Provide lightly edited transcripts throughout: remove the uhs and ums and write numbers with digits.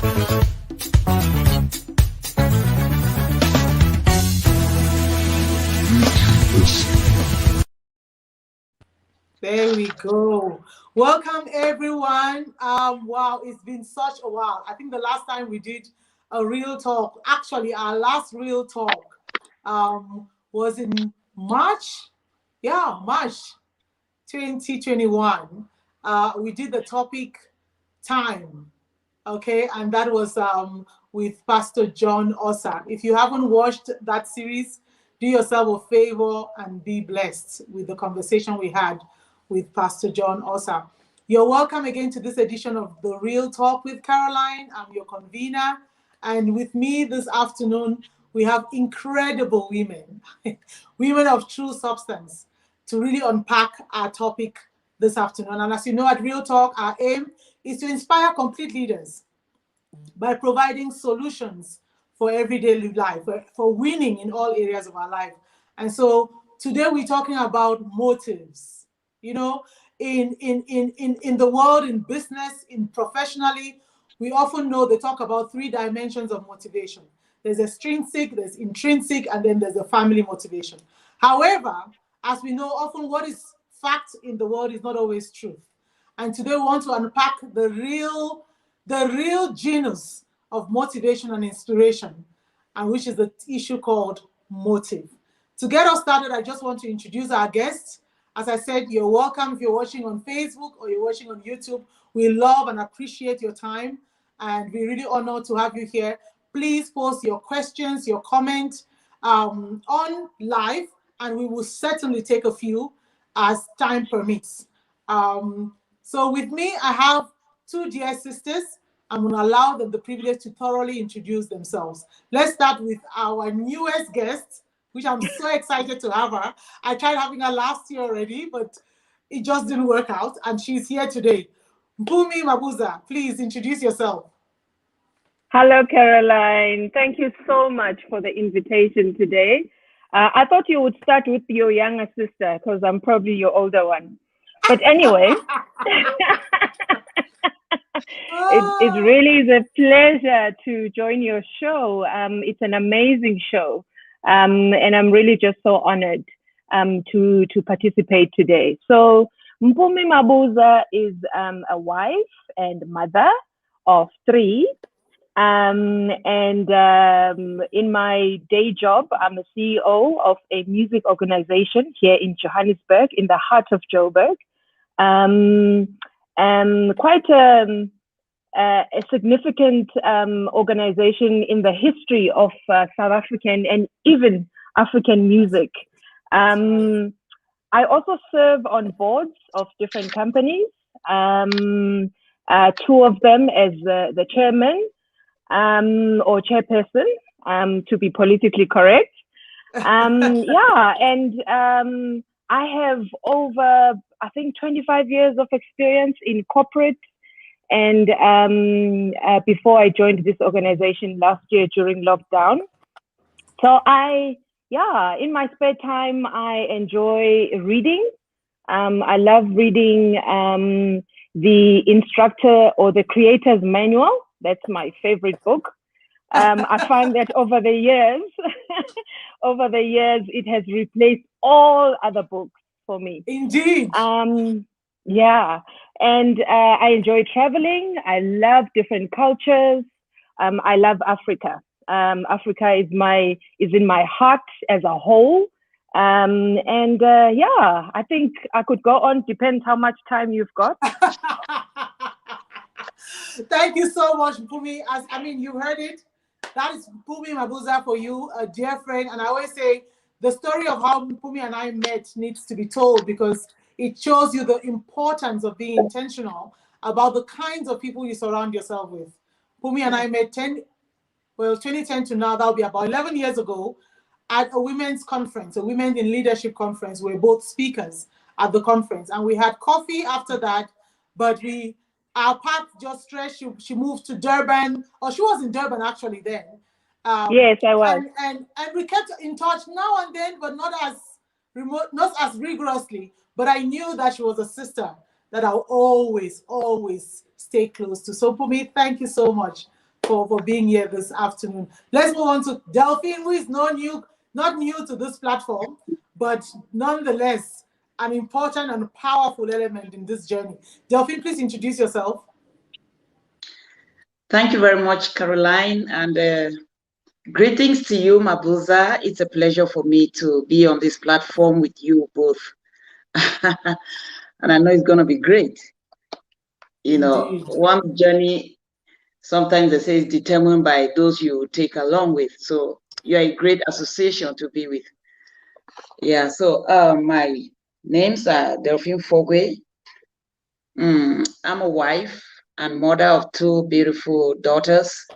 There we go. Welcome, everyone. Wow, it's been such a while. I think the last time we did a real talk, actually, our last real talk was in March. Yeah, March 2021. We did the topic time. Okay, and that was with Pastor John Osa. If you haven't watched that series, do yourself a favor and be blessed with the conversation we had with Pastor John Osa. You're welcome again to this edition of The Real Talk with Caroline. I'm your convener. And with me this afternoon, we have incredible women, women of true substance, to really unpack our topic this afternoon. And as you know, at Real Talk, our aim is to inspire complete leaders by providing solutions for everyday life, for winning in all areas of our life. And so today we're talking about motives. You know, in the world, in business, in professionally, we often know they talk about 3 dimensions of motivation. There's extrinsic, there's intrinsic, and then there's a family motivation. However, as we know, often what is fact in the world is not always truth. And today we want to unpack the real genus of motivation and inspiration, and which is the issue called motive. To get us started, I just want to introduce our guests. As I said, you're welcome if you're watching on Facebook or you're watching on YouTube. We love and appreciate your time, and we're really honored to have you here. Please post your questions, your comments on live, and we will certainly take a few as time permits. So with me, I have 2 dear sisters. I'm going to allow them the privilege to thoroughly introduce themselves. Let's start with our newest guest, which I'm so excited to have her. I tried having her last year already, but it just didn't work out, and she's here today. Mpume Mabuza, please introduce yourself. Hello, Caroline. Thank you so much for the invitation today. I thought you would start with your younger sister because I'm probably your older one. But anyway, it really is a pleasure to join your show. It's an amazing show. And I'm really just so honored to participate today. So Mpume Mabuza is a wife and mother of 3. And in my day job, I'm a CEO of a music organization here in Johannesburg, in the heart of Joburg. Quite a significant organization in the history of South African and even African music. I also serve on boards of different companies, 2 of them as the chairman or chairperson, to be politically correct. Yeah, and I have over, I think, 25 years of experience in corporate. And before I joined this organization last year during lockdown. So in my spare time, I enjoy reading. I love reading the instructor or the creator's manual. That's my favorite book. I find that over the years, it has replaced all other books for me. Indeed. Yeah, and I enjoy traveling. I love different cultures. I love Africa. Africa is in my heart as a whole. I think I could go on. Depends how much time you've got. Thank you so much, Mpume. You heard it. That is Mpume Mabuza for you, a dear friend. And I always say the story of how Mpume and I met needs to be told, because it shows you the importance of being intentional about the kinds of people you surround yourself with. Mpume and I met 2010 to now, that'll be about 11 years ago, at a women's conference, a Women in Leadership conference. We're both speakers at the conference. And we had coffee after that, but our path just stretched. She moved to Durban, or she was in Durban actually then. Yes, I was. And we kept in touch now and then, but not as remote, not as rigorously. But I knew that she was a sister that I'll always stay close to. So Mpume, thank you so much for being here this afternoon. Let's move on to Delphine, who is not new to this platform, but nonetheless an important and powerful element in this journey. Delphine, please introduce yourself. Thank you very much, Caroline, and greetings to you, Mabuza. It's a pleasure for me to be on this platform with you both. And I know it's going to be great. You know, one journey, sometimes they say, is determined by those you take along with. So you're a great association to be with. Yeah, so my names are Delphine Nforgwei. I'm a wife and mother of two beautiful daughters.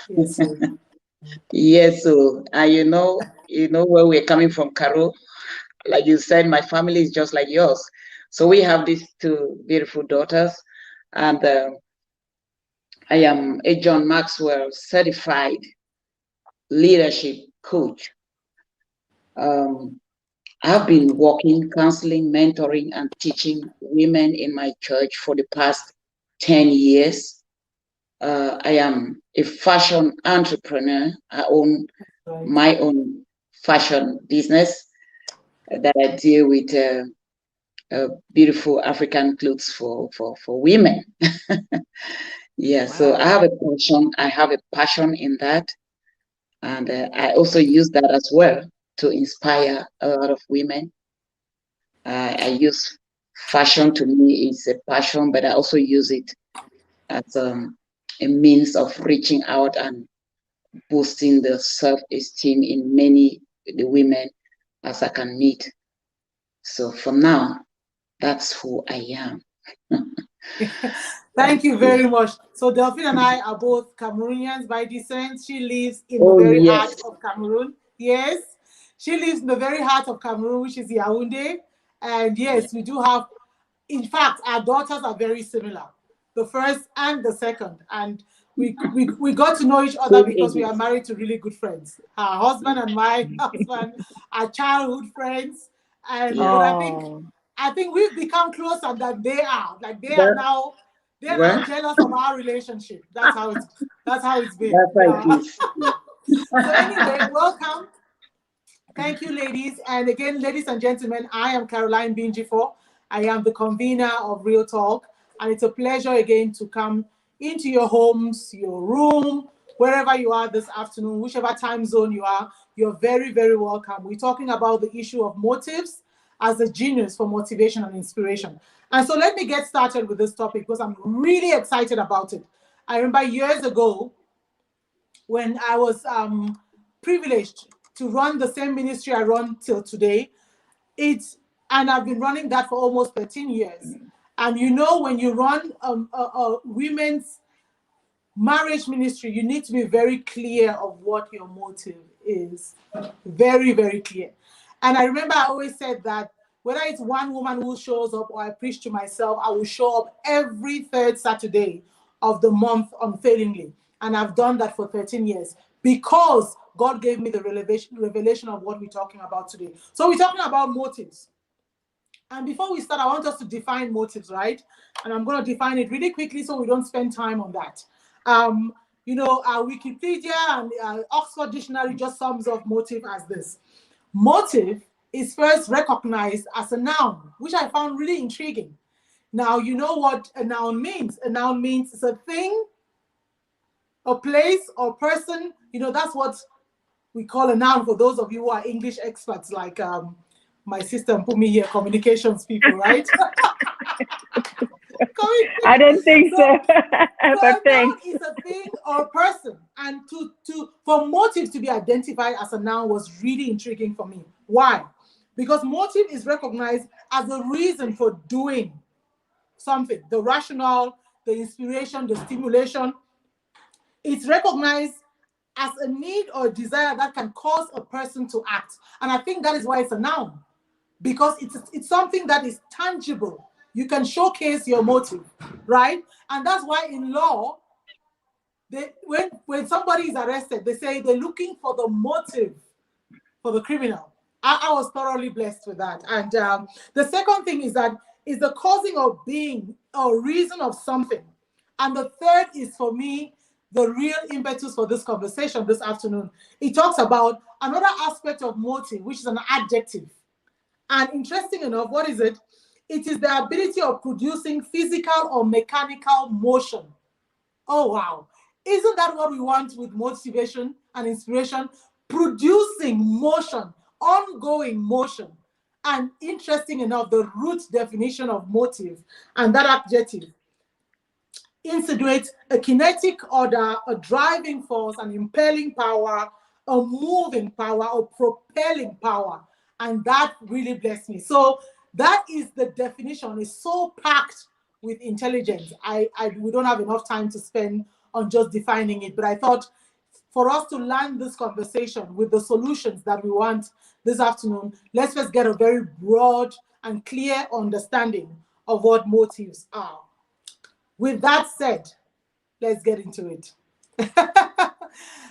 Yes, yes, so you know where we're coming from, Caro. Like you said, my family is just like yours. So we have these two beautiful daughters, and I am a John Maxwell certified leadership coach. I've been working, counseling, mentoring, and teaching women in my church for the past 10 years. I am a fashion entrepreneur. I own my own fashion business that I deal with beautiful African clothes for women. Yeah, so I have a passion. I have a passion in that. And I also use that as well to inspire a lot of women. I use fashion, to me is a passion, but I also use it as a means of reaching out and boosting the self-esteem in many the women as I can meet. So for now, that's who I am. Thank you very much. So Delphine and I are both Cameroonians by descent. She lives in the very heart of Cameroon. Yes, she lives in the very heart of Cameroon, which is Yaoundé. And yes, we do have, in fact, our daughters are very similar, the first and the second. And we got to know each other because we are married to really good friends. Her husband and my husband are childhood friends. And but I think we've become closer than they are. Like they're now jealous of our relationship. That's how it's been. So anyway, welcome. Thank you, ladies. And again, ladies and gentlemen, I am Caroline EP.4. I am the convener of Real Talk. And it's a pleasure again to come into your homes, your room, wherever you are this afternoon, whichever time zone you are, you're very, very welcome. We're talking about the issue of motives as a genius for motivation and inspiration. And so let me get started with this topic because I'm really excited about it. I remember years ago when I was privileged to run the same ministry I run till today. And I've been running that for almost 13 years. And you know, when you run a women's marriage ministry, you need to be very clear of what your motive is. Very, very clear. And I remember I always said that whether it's one woman who shows up or I preach to myself, I will show up every third Saturday of the month unfailingly. And I've done that for 13 years because God gave me the revelation of what we're talking about today. So we're talking about motives. And before we start, I want us to define motives, right? And I'm going to define it really quickly so we don't spend time on that. You know, our Wikipedia and Oxford Dictionary just sums up motive as this. Motive is first recognized as a noun, which I found really intriguing. Now, you know what a noun means. A noun means it's a thing, a place, or person. You know, that's what we call a noun for those of you who are English experts, like my sister Mpume here, communications people, right? I don't think so. But a noun is a thing or a person, and for motive to be identified as a noun was really intriguing for me. Why? Because motive is recognized as a reason for doing something, the rationale, the inspiration, the stimulation. It's recognized as a need or desire that can cause a person to act. And I think that is why it's a noun, because it's something that is tangible. You can showcase your motive, right? And that's why in law, when somebody is arrested, they say they're looking for the motive for the criminal. I was thoroughly blessed with that. And the second thing is that is the causing of being or reason of something. And the third is, for me, the real impetus for this conversation this afternoon. It talks about another aspect of motive, which is an adjective. And interesting enough, what is it? It is the ability of producing physical or mechanical motion. Oh, wow. Isn't that what we want with motivation and inspiration? Producing motion, ongoing motion. And interesting enough, the root definition of motive and that adjective insinuates a kinetic order, a driving force, an impelling power, a moving power, or propelling power. And that really blessed me. So that is the definition. It's so packed with intelligence. We don't have enough time to spend on just defining it, but I thought for us to land this conversation with the solutions that we want this afternoon, let's just get a very broad and clear understanding of what motives are. With that said, let's get into it.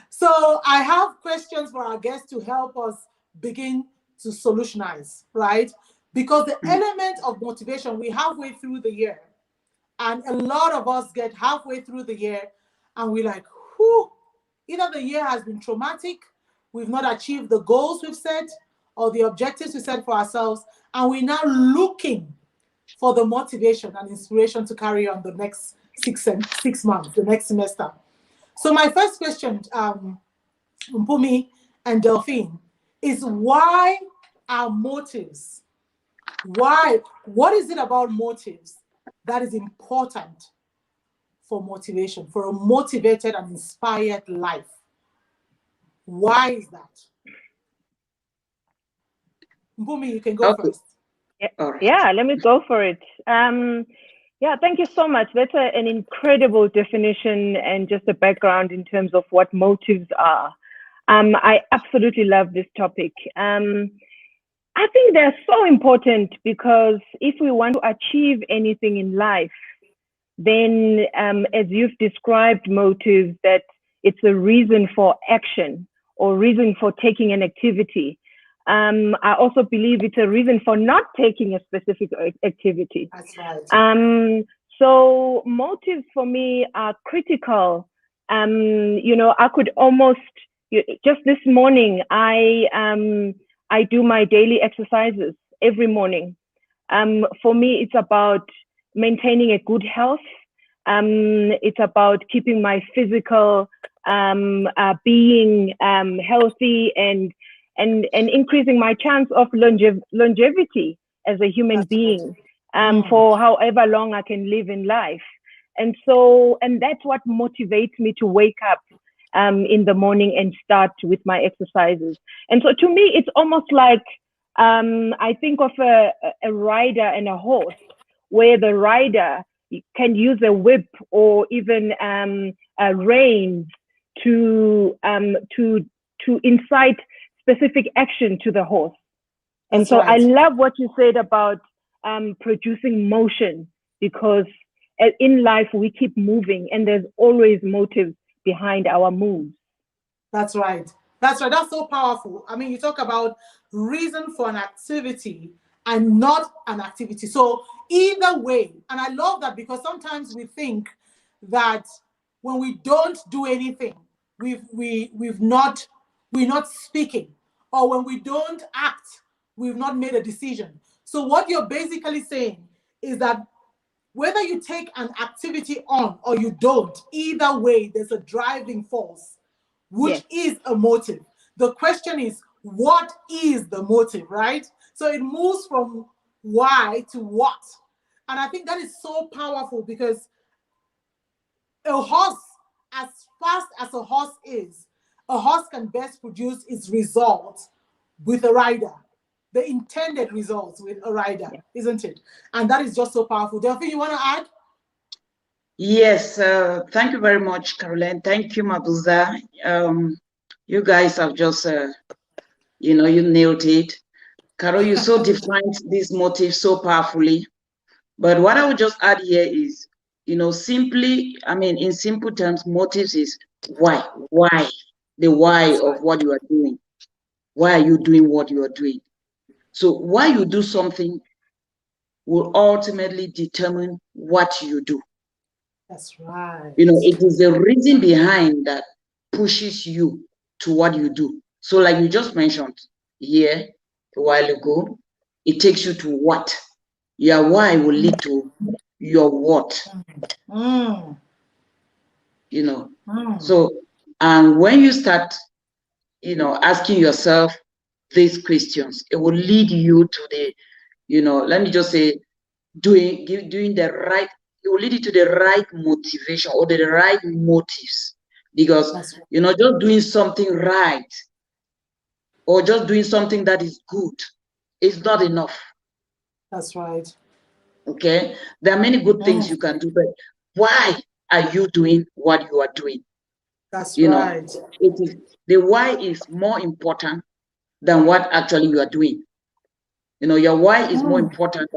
So I have questions for our guests to help us begin to solutionize, right? Because the element of motivation, we halfway through the year, and a lot of us get halfway through the year and we're like, whew, either the year has been traumatic, we've not achieved the goals we've set or the objectives we set for ourselves, and we're now looking for the motivation and inspiration to carry on the next 6 months, the next semester. So my first question, Mpume and Delphine, is why are motives? Why? What is it about motives that is important for motivation, for a motivated and inspired life? Why is that? Mpume, you can go first. Yeah, let me go for it. Yeah, thank you so much. That's an incredible definition and just a background in terms of what motives are. I absolutely love this topic. I think they're so important because if we want to achieve anything in life, then as you've described motives, that it's a reason for action or reason for taking an activity. I also believe it's a reason for not taking a specific activity. That's right. So motives for me are critical. I could almost, just this morning, I do my daily exercises every morning. For me, it's about maintaining a good health. It's about keeping my physical being healthy and increasing my chance of longevity as a human being for however long I can live in life. And that's what motivates me to wake up in the morning and start with my exercises. And so to me, it's almost like I think of a rider and a horse, where the rider can use a whip or even reins to incite specific action to the horse. And That's so right. I love what you said about producing motion, because in life we keep moving and there's always motives behind our moves. That's right. That's right. That's so powerful. I mean, you talk about reason for an activity and not an activity. So either way, and I love that, because sometimes we think that when we don't do anything, we're not speaking, or when we don't act, we've not made a decision. So what you're basically saying is that whether you take an activity on or you don't, either way, there's a driving force, which is a motive. The question is, what is the motive, right? So it moves from why to what. And I think that is so powerful, because a horse, as fast as a horse is, a horse can best produce its results with a rider, the intended results with a rider, isn't it? And that is just so powerful. Delphine, you want to add? Yes, thank you very much, Caroline. Thank you, Mabuza. You guys have just, you nailed it. Carol, you so defined this motive so powerfully. But what I would just add here is, simply, in simple terms, motives is why, the why of what you are doing. Why are you doing what you are doing? So why you do something will ultimately determine what you do. That's right. You know, it is the reason behind that pushes you to what you do. So like you just mentioned here a while ago, it takes you to what. Your why will lead to your what, Mm. you know. Mm. So, and when you start, you know, asking yourself these questions, it will lead you to the, you know, let me just say, doing the right, it will lead you to the right motivation or the right motives. Because, That's right. you know, just doing something right or just doing something that is good is not enough. That's right. Okay, there are many good things Mm. you can do, but why are you doing what you are doing? That's You know, right. it is the why is more important than what actually you are doing. You know, your why is more Mm. important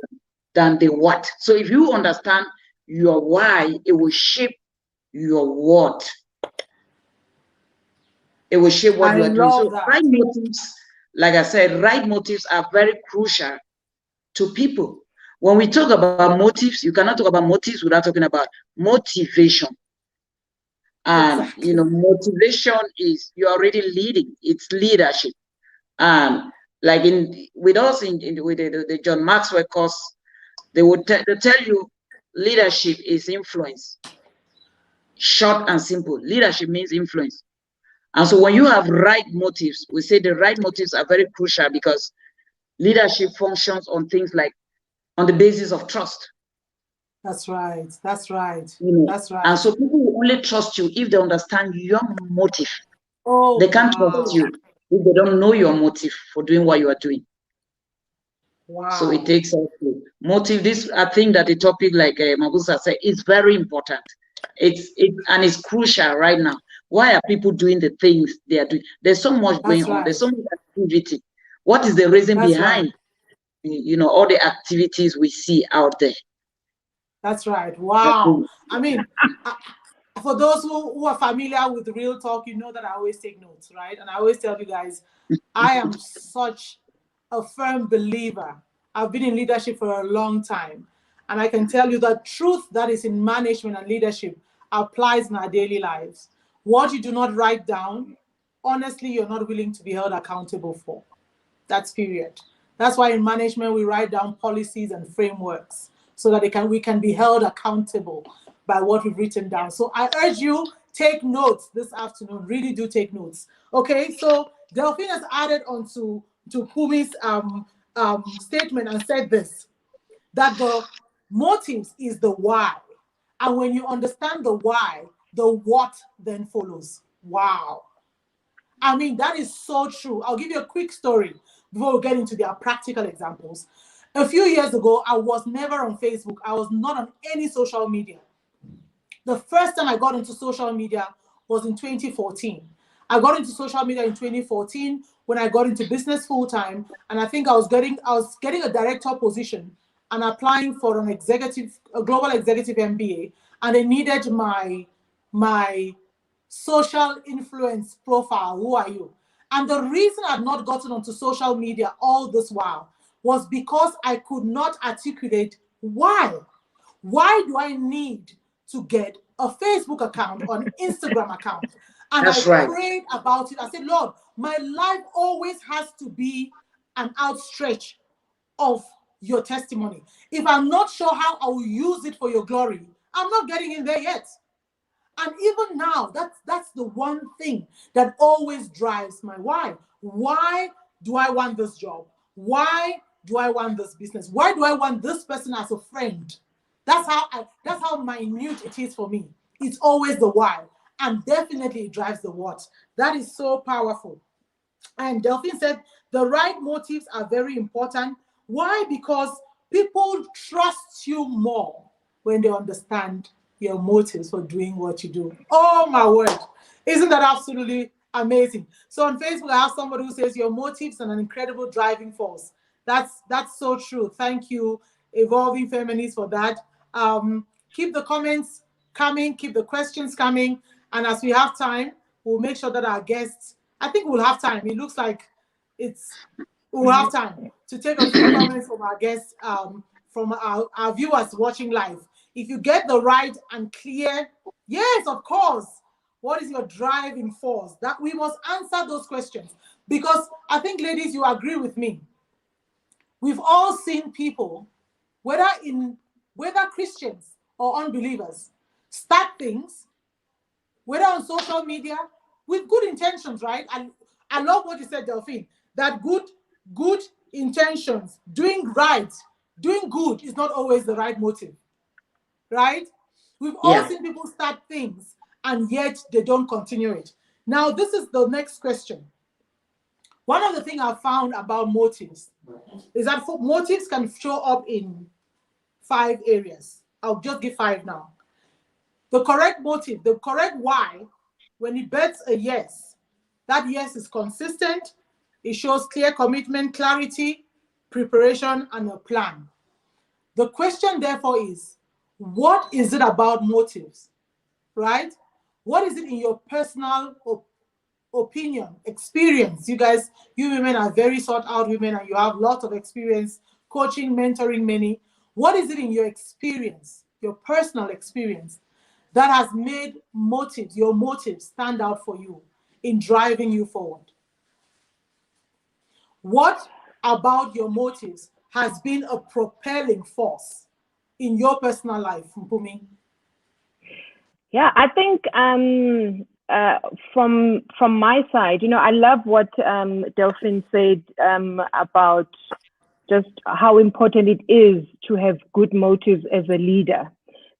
than the what. So if you understand your why, it will shape your what. It will shape what I you are doing. love So that. right motives, like I said, right motives are very crucial to people. When we talk about motives, you cannot talk about motives without talking about motivation. And you Exactly. know, motivation is you're already leading. It's leadership. And like in with us in with the John Maxwell course, they would they tell you leadership is influence. Short and simple. Leadership means influence. And so when you have right motives, we say the right motives are very crucial because leadership functions on things like on the basis of trust. That's right. That's right. You know, That's and right. so people will only trust you if they understand your motive. Oh, They can't trust wow. you if they don't know your motive for doing what you are doing. So it Wow. takes us to motive. This I think that a topic like Mabuza said is very important. And it's crucial right now. Why are people doing the things they are doing? There's so much going That's on. There's right. so much activity. What is the reason That's right. behind you know all the activities we see out there? That's right. I Wow. think I mean, for those who are familiar with real talk, you know that I always take notes, right? And I always tell you guys, I am such a firm believer. I've been in leadership for a long time. And I can tell you the truth that is in management and leadership applies in our daily lives. What you do not write down, honestly, you're not willing to be held accountable for. That's period. That's why in management we write down policies and frameworks so that we can be held accountable by what we've written down. So I urge you, take notes this afternoon. Really do take notes. Okay, so Delphine has added on to Pumi's statement and said this, that the motives is the why. And when you understand the why, the what then follows. Wow. I mean, that is so true. I'll give you a quick story before we get into their practical examples. A few years ago, I was never on Facebook. I was not on any social media. The first time I got into social media was in 2014. I got into social media in 2014 when I got into business full time, and I think I was getting a director position and applying for a global executive MBA, and they needed my social influence profile. Who are you? And the reason I've not gotten onto social media all this while was because I could not articulate why. Why do I need to get a Facebook account or an Instagram account? And I that's right. prayed about it. I said, Lord, my life always has to be an outstretch of your testimony. If I'm not sure how I will use it for your glory, I'm not getting in there yet. And even now, that's the one thing that always drives my why. Why do I want this job? Why do I want this business? Why do I want this person as a friend? That's how minute it is for me. It's always the why. And definitely it drives the what. That is so powerful. And Delphine said the right motives are very important. Why? Because people trust you more when they understand your motives for doing what you do. Oh my word. Isn't that absolutely amazing? So on Facebook, I have somebody who says your motives are an incredible driving force. That's so true. Thank you, Evolving Feminist, for that. Keep the comments coming, keep the questions coming. And as we have time, we'll make sure that our guests, I think we'll have time. It looks like we'll have time to take a few comments from our guests, from our viewers watching live. If you get the right and clear, yes, of course, what is your driving force? That we must answer those questions. Because I think, ladies, you agree with me. We've all seen people, whether Christians or unbelievers, start things, whether on social media, with good intentions, right? And I love what you said, Delphine, that good intentions, doing right, doing good is not always the right motive, right? We've all Yeah. seen people start things and yet they don't continue it. Now, this is the next question. One of the things I've found about motives is that motives can show up in 5 areas. I'll just give 5 now. The correct motive, the correct why, when it bets a yes, that yes is consistent, it shows clear commitment, clarity, preparation, and a plan. The question, therefore, is what is it about motives, right? What is it in your personal opinion, experience? You guys, you women are very sought out women and you have lots of experience coaching, mentoring many. What is it in your experience, your personal experience, that has made your motives stand out for you in driving you forward? What about your motives has been a propelling force in your personal life, Mpume? Yeah, I think from my side, I love what Delphine said about just how important it is to have good motives as a leader,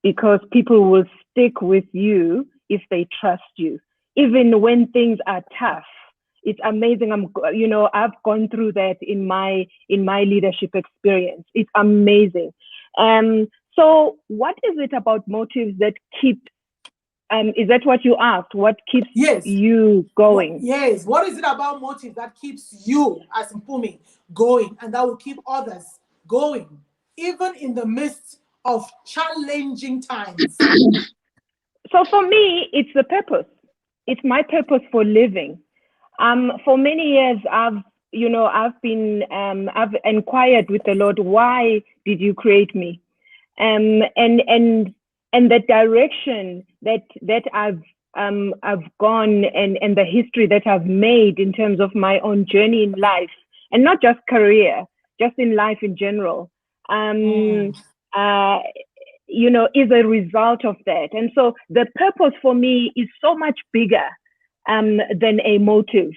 because people will stick with you if they trust you, even when things are tough. It's amazing. I've gone through that in my leadership experience. It's amazing. So what is it about motives that keep, is that what you asked? What keeps you going? Yes. What is it about motive that keeps you, as Mpume, going, and that will keep others going, even in the midst of challenging times? So for me, it's the purpose. It's my purpose for living. For many years, I've inquired with the Lord, why did you create me? And the direction that I've gone, and the history that I've made in terms of my own journey in life, and not just career, just in life in general, is a result of that. And so the purpose for me is so much bigger than a motive,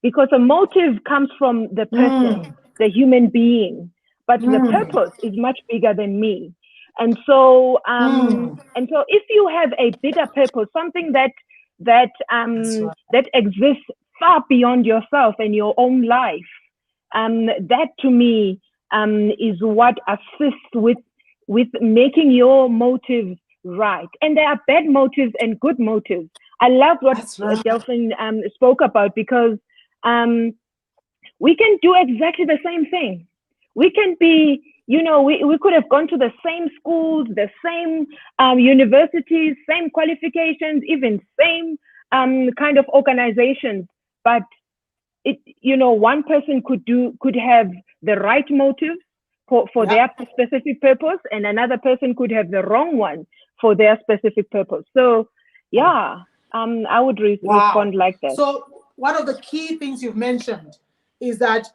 because a motive comes from the person, the human being, but the purpose is much bigger than me. And so if you have a bigger purpose, something that exists far beyond yourself and your own life, that to me is what assists with making your motives right. And there are bad motives and good motives. I love what Delphine spoke about, because we can do exactly the same thing. We can be, we could have gone to the same schools, the same universities, same qualifications, even same kind of organizations. But one person could have the right motives for their specific purpose, and another person could have the wrong one for their specific purpose. So I would respond like that. So one of the key things you've mentioned is that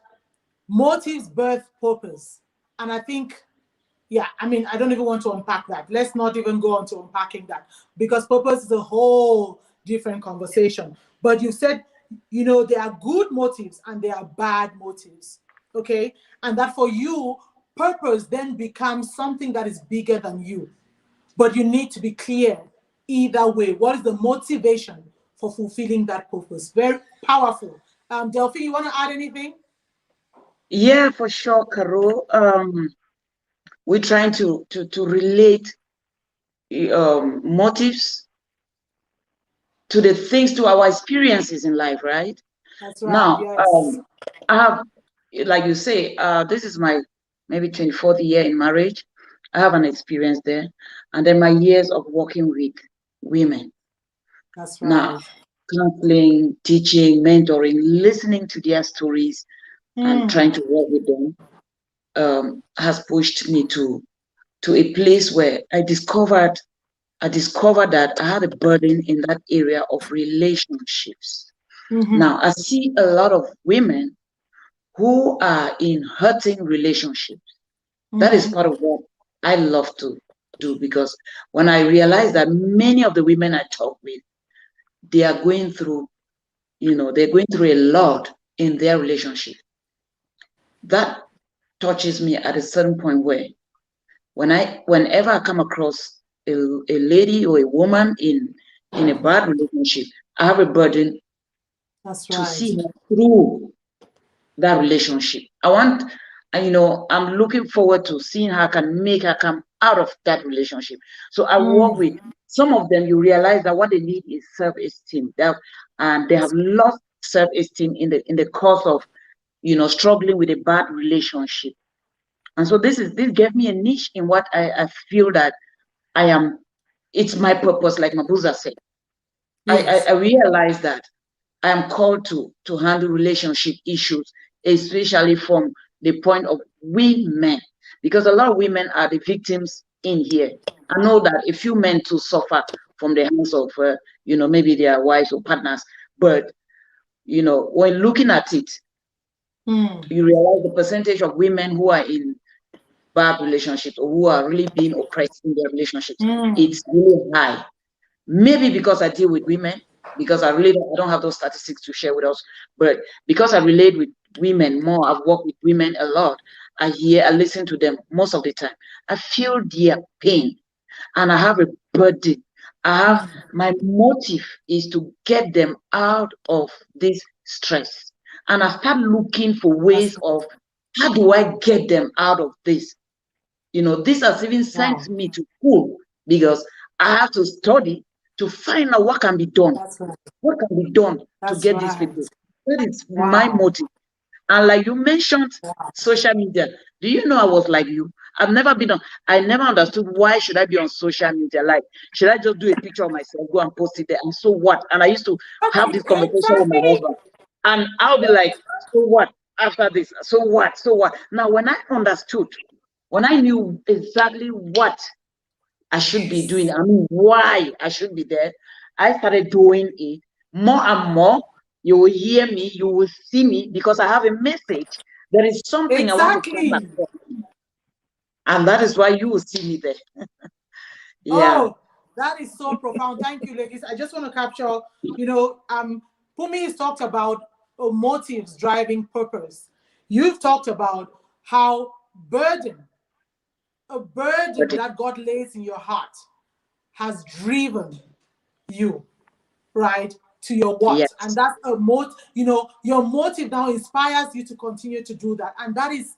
motives birth purpose. And I think, I don't even want to unpack that. Let's not even go on to unpacking that, because purpose is a whole different conversation. But you said, there are good motives and there are bad motives, okay? And that for you, purpose then becomes something that is bigger than you. But you need to be clear either way. What is the motivation for fulfilling that purpose? Very powerful. Delphine, you want to add anything? Yeah, for sure, Carol. We're trying to relate motives to the things, to our experiences in life, right? That's right. Now, yes. I have, like you say, this is my maybe 24th year in marriage. I have an experience there, and then my years of working with women. That's right. Now, counseling, teaching, mentoring, listening to their stories, and trying to work with them has pushed me to to a place where I discovered that I had a burden in that area of relationships. Now, I see a lot of women who are in hurting relationships. That is part of what I love to do, because when I realize that many of the women I talk with, they are going through, they're going through a lot in their relationship. That touches me at a certain point where whenever I come across a lady or a woman in a bad relationship, I have a burden to see her through that relationship. I'm looking forward to seeing how I can make her come out of that relationship. So I work with some of them. You realize that what they need is self-esteem. And they have lost self-esteem in the course of struggling with a bad relationship. And so this gave me a niche in what I feel that it's my purpose, like Mabuza said. Yes. I realize that I am called to handle relationship issues, especially from the point of women, because a lot of women are the victims in here. I know that a few men too suffer from the hands of, maybe their wives or partners, but, when looking at it, you realize the percentage of women who are in bad relationships or who are really being oppressed in their relationships, it's really high. Maybe because I deal with women, because I don't have those statistics to share with us, but because I relate with women more, I've worked with women a lot. I listen to them most of the time. I feel their pain, and I have a burden. My motive is to get them out of this stress, and I start looking for ways of how do I get them out of this. This has even sent me to school, because I have to study to find out what can be done. What can be done to get these people? That is my motive. And like you mentioned, social media. Do you know I was like you? I never understood why should I be on social media. Like, should I just do a picture of myself, go and post it there, and so what? And I used to have this conversation with my husband, and I'll be like, so what after this? So what? So what? Now, when I knew exactly what I should be doing, why I should be there, I started doing it more and more. You will hear me, you will see me, because I have a message. There is something I want to pass across. And that is why you will see me there. Yeah. Oh, that is so profound. Thank you, ladies. I just want to capture, Mpume has talked about motives driving purpose. You've talked about how a burden that God lays in your heart has driven you, right, to your what? Yes. And that's a your motive now inspires you to continue to do that. And that is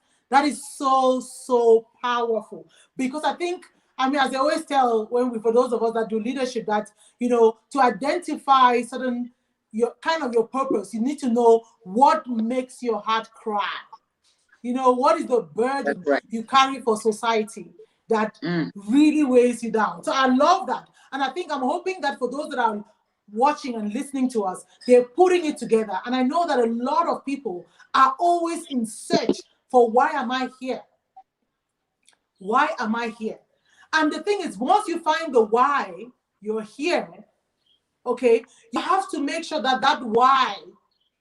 so powerful, because I think, as I always tell, for those of us that do leadership, that, to identify your purpose, you need to know what makes your heart cry. What is the burden you carry for society that really weighs you down? So I love that. And I'm hoping that for those that are watching and listening to us, they're putting it together. And I know that a lot of people are always in search for, why am I here? Why am I here? And the thing is, once you find the why you're here, okay, you have to make sure that why,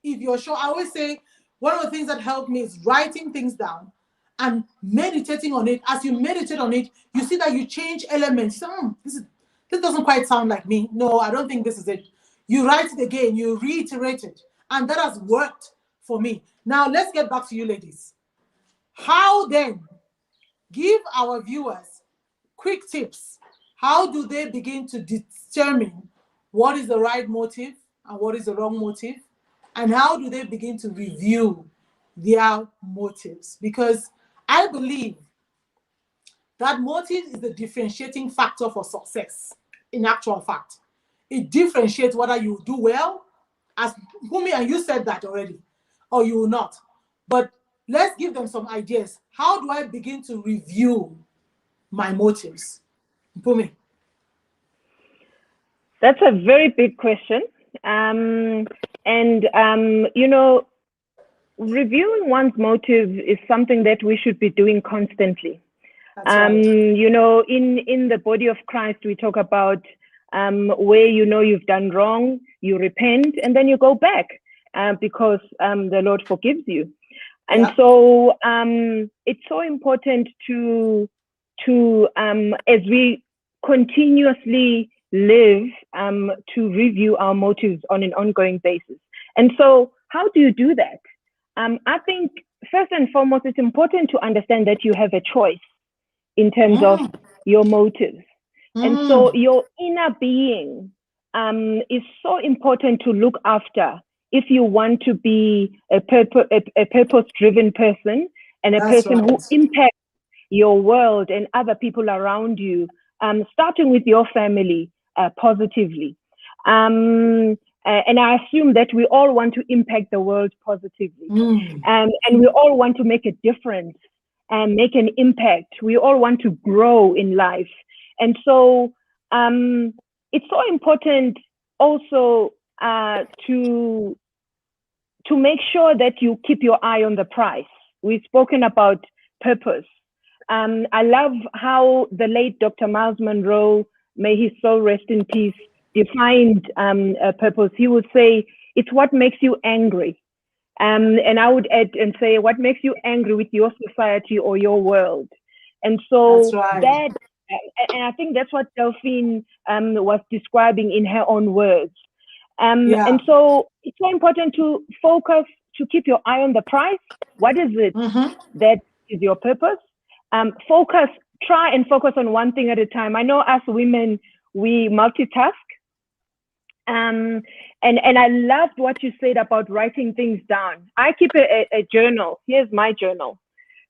if you're sure, I always say, one of the things that helped me is writing things down and meditating on it. As you meditate on it, you see that you change elements. This doesn't quite sound like me. No, I don't think this is it. You write it again, you reiterate it. And that has worked for me. Now, let's get back to you, ladies. How then, give our viewers quick tips. How do they begin to determine what is the right motive and what is the wrong motive? And how do they begin to review their motives? Because I believe that motive is the differentiating factor for success, in actual fact. It differentiates whether you do well, as Mpume, and you said that already, or you will not. But let's give them some ideas. How do I begin to review my motives? Mpume. That's a very big question. Reviewing one's motive is something that we should be doing constantly. That's right. In the body of Christ, we talk about where you've done wrong, you repent, and then you go back because the Lord forgives you. And Yeah. so it's so important to as we continuously live, to review our motives on an ongoing basis. And so how do you do that? I think first and foremost, it's important to understand that you have a choice in terms of your motives. And so your inner being is so important to look after if you want to be a purpose-driven person and a That's person right. who impacts your world and other people around you, starting with your family positively. And I assume that we all want to impact the world positively. And we all want to make a difference and make an impact. We all want to grow in life. And so it's so important also to make sure that you keep your eye on the prize. We've spoken about purpose. I love how the late Dr. Miles Monroe, may his soul rest in peace, defined purpose. He would say, it's what makes you angry. And I would add and say, what makes you angry with your society or your world? And so and I think that's what Delphine was describing in her own words. And so it's so important to focus, to keep your eye on the prize. What is it that is your purpose? Try and focus on one thing at a time. I know as women, we multitask. And I loved what you said about writing things down. I keep a journal. Here's my journal.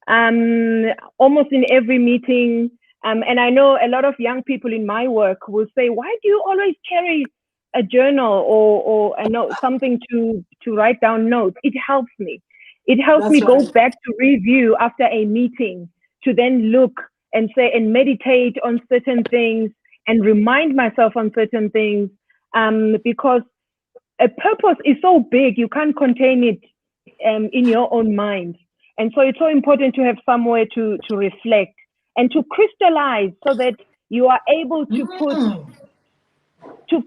Almost in every meeting. And I know a lot of young people in my work will say, why do you always carry a journal or a note, something to write down notes? It helps me. It helps me go back to review after a meeting, to then look and say and meditate on certain things and remind myself on certain things. Because a purpose is so big, you can't contain it in your own mind. And so it's so important to have somewhere to reflect and to crystallize so that you are able to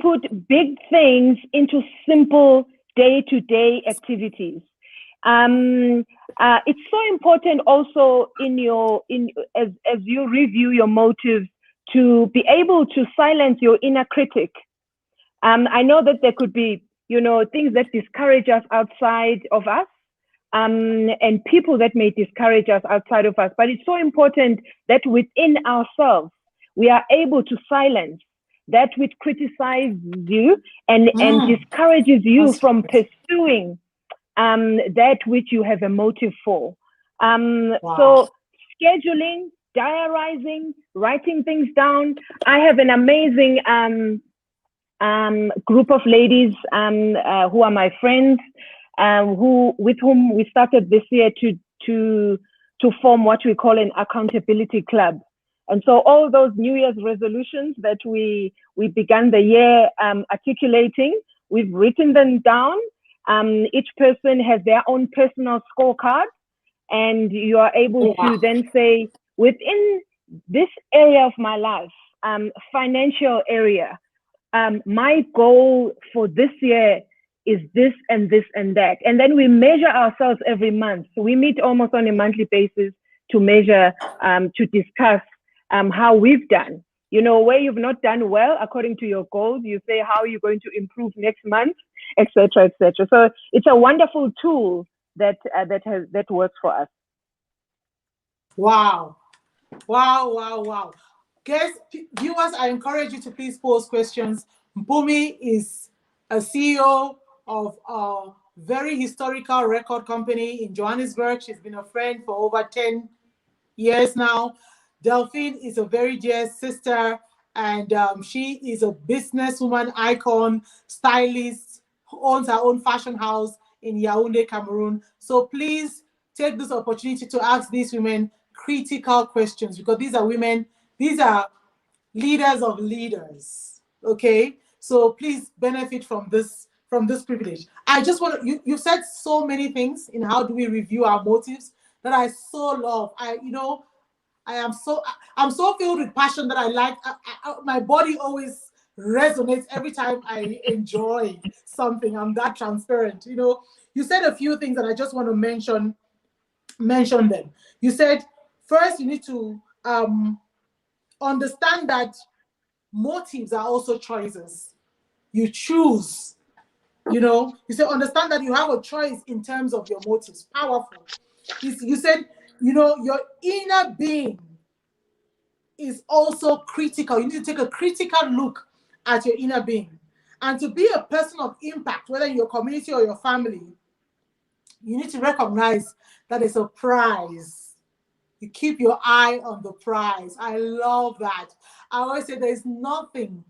put big things into simple day-to-day activities. It's so important also as you review your motives to be able to silence your inner critic. I know that there could be, things that discourage us outside of us, and people that may discourage us outside of us. But it's so important that within ourselves, we are able to silence that which criticizes you and discourages you from pursuing that which you have a motive for. So scheduling, diarizing, writing things down. I have an amazing group of ladies who are my friends, with whom we started this year to form what we call an accountability club. And so all those New Year's resolutions that we began the year articulating, we've written them down. Each person has their own personal scorecard, and you are able to then say, within this area of my life, financial area, my goal for this year is this and this and that. And then we measure ourselves every month. So we meet almost on a monthly basis to measure, to discuss how we've done. Where you've not done well according to your goals, you say how are you going to improve next month, etc., etc. So it's a wonderful tool that works for us. Wow. Guys, viewers, I encourage you to please pose questions. Mpume is a CEO of a very historical record company in Johannesburg. She's been a friend for over 10 years now. Delphine is a very dear sister, and she is a businesswoman, icon, stylist, who owns her own fashion house in Yaoundé, Cameroon. So please take this opportunity to ask these women critical questions, because these are women, these are leaders of leaders. Okay, so please benefit from this privilege. I just want to, you said so many things in how do we review our motives that I so love. I'm so filled with passion that I like. My body always resonates every time I enjoy something. I'm that transparent. You know, you said a few things, and I just want to mention them. You said first you need to understand that motives are also choices. You choose. You know, you say understand that you have a choice in terms of your motives. Powerful. You said, you know, your inner being is also critical. You need to take a critical look at your inner being. And to be a person of impact, whether in your community or your family, you need to recognize that it's a prize. You keep your eye on the prize. I love that. I always say there's nothing,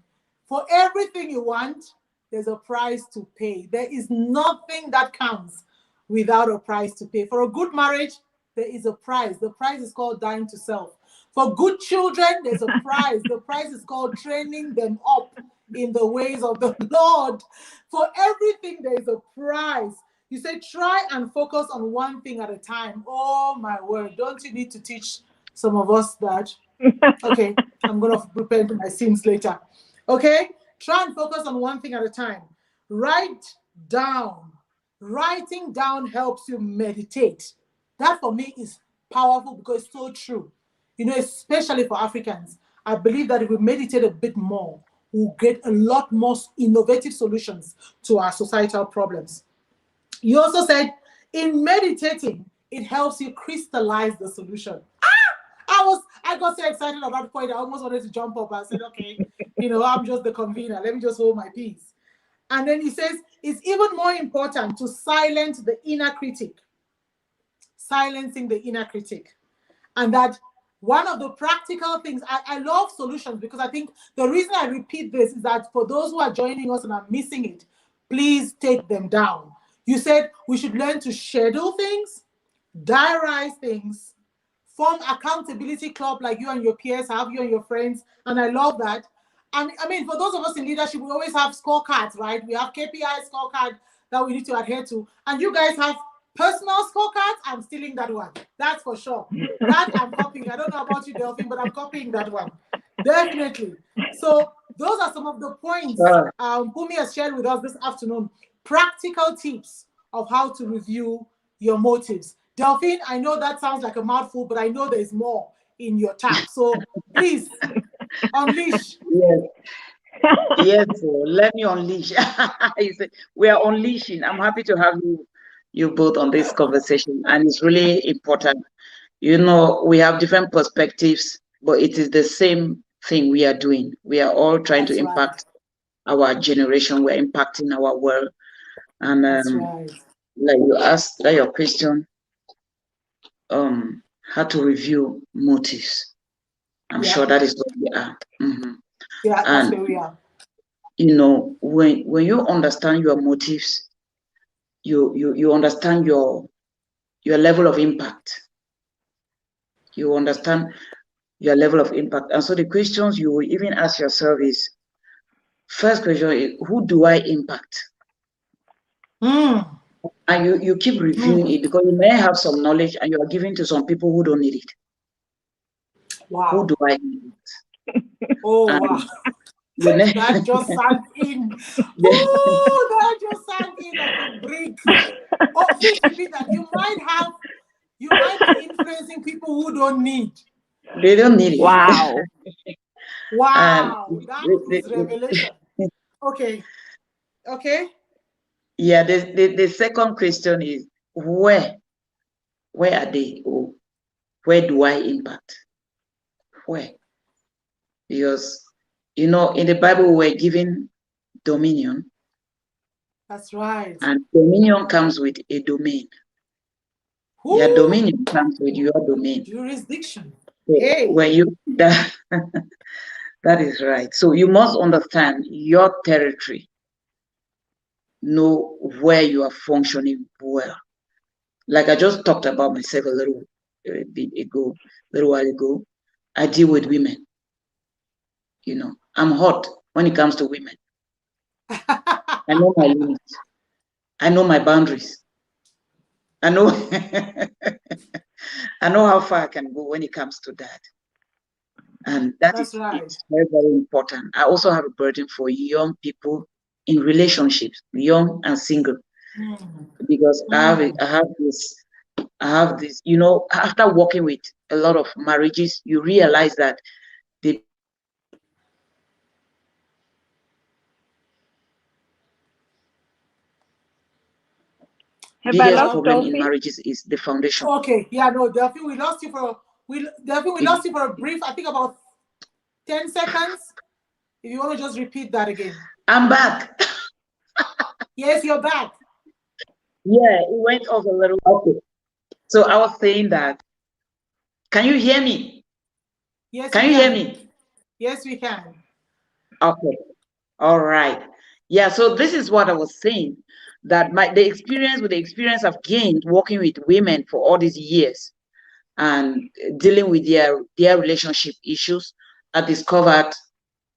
for everything you want, there's a price to pay. There is nothing that comes without a price to pay. For a good marriage, there is a price. The price is called dying to self. For good children, there's a prize. The price is called training them up in the ways of the Lord. For everything, there is a prize. You say, try and focus on one thing at a time. Oh, my word. Don't you need to teach some of us that? Okay, I'm going to prepare my sins later. Okay, try and focus on one thing at a time. Write down. Writing down helps you meditate. That for me is powerful because it's so true. You know, especially for Africans, I believe that if we meditate a bit more, we'll get a lot more innovative solutions to our societal problems. You also said in meditating, it helps you crystallize the solution. I got so excited about the point, I almost wanted to jump up. I said, okay, you know, I'm just the convener. Let me just hold my peace. And then he says, it's even more important to silence the inner critic. Silencing the inner critic. And that one of the practical things, I love solutions because I think the reason I repeat this is that for those who are joining us and are missing it, please take them down. You said we should learn to schedule things, diarize things, form accountability club like you and your peers have, you and your friends, and I love that. And I mean, for those of us in leadership, we always have scorecards, right? We have KPI scorecard that we need to adhere to, and you guys have personal scorecards. I'm stealing that one. That's for sure. That I'm copying. I don't know about you, Delphine, but I'm copying that one. Definitely. So those are some of the points Mpume has shared with us this afternoon. Practical tips of how to review your motives. Delphine, I know that sounds like a mouthful, but I know there's more in your tap. So please, unleash. Yes. Yes, let me unleash. We are unleashing. I'm happy to have you both on this conversation, and it's really important. You know, we have different perspectives, but it is the same thing we are doing. We are all trying to impact our generation. We're impacting our world. And like you asked, that your question, how to review motives. I'm sure that is what we are. Yeah, that's where we are. You know, when you understand your motives, you understand your level of impact. You understand your level of impact. And so the questions you will even ask yourself is, first question is, who do I impact? And you keep reviewing it because you may have some knowledge and you are giving to some people who don't need it. Wow. Who do I impact? Oh, wow. That just sank in. Oh, that just sank in like a brick. Oh, please repeat that. You might be influencing people who don't need. They don't need it. Wow. Wow. That is revelation. Okay. Okay. Yeah, the second question is, where are they? Oh, where do I impact? Where? Because, you know, in the Bible, we're given dominion. That's right. And dominion comes with a domain. Ooh. Your dominion comes with your domain. Jurisdiction. So hey. When you that is right. So you must understand your territory. Know where you are functioning well. Like I just talked about myself a little while ago. I deal with women. You know, I'm hot when it comes to women. I know my limits. I know my boundaries. I know I know how far I can go when it comes to that. And that That's is right. it's very, very important. I also have a burden for young people in relationships, young and single, because I have this, you know, after working with a lot of marriages, you realize that the Have I biggest lost problem in Delphine? marriages is the foundation. Okay, yeah, no, Delphine, we lost you for Delphine, we lost you for a brief, I think about 10 seconds. If you want to just repeat that again. I'm back. Yes, you're back. Yeah, it went off a little. Okay. So I was saying that. Can you hear me? Yes, we Can you hear can. me? Yes, we can. Okay. All right. Yeah, so this is what I was saying, that the experience I've gained working with women for all these years and dealing with their relationship issues, I discovered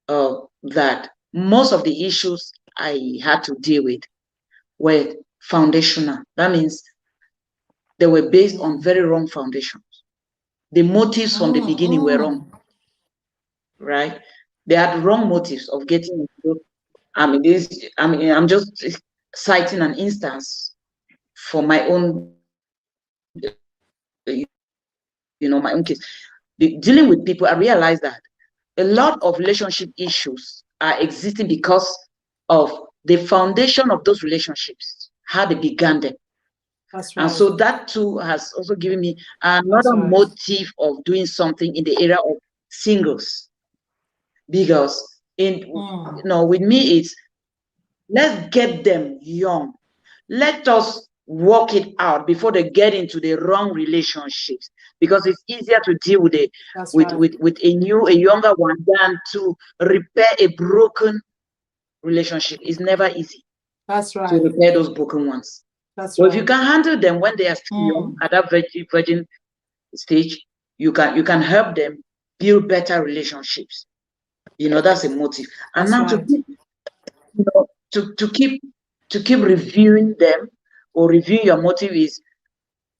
that most of the issues I had to deal with were foundational. That means they were based on very wrong foundations. The motives from the beginning were wrong, right? They had wrong motives of getting into. I'm just citing an instance for my own, my own case. Dealing with people, I realized that a lot of relationship issues are existing because of the foundation of those relationships, how they began them. That's right. And so that too has also given me another motive of doing something in the area of singles. Because with me, it's let's get them young. Let us work it out before they get into the wrong relationships, because it's easier to deal with a younger one than to repair a broken relationship. It's never easy. That's right. To repair those broken ones. That's right. If you can handle them when they are still young, at that virgin stage, you can help them build better relationships. That's a motive. And now to keep reviewing them or reviewing your motive is,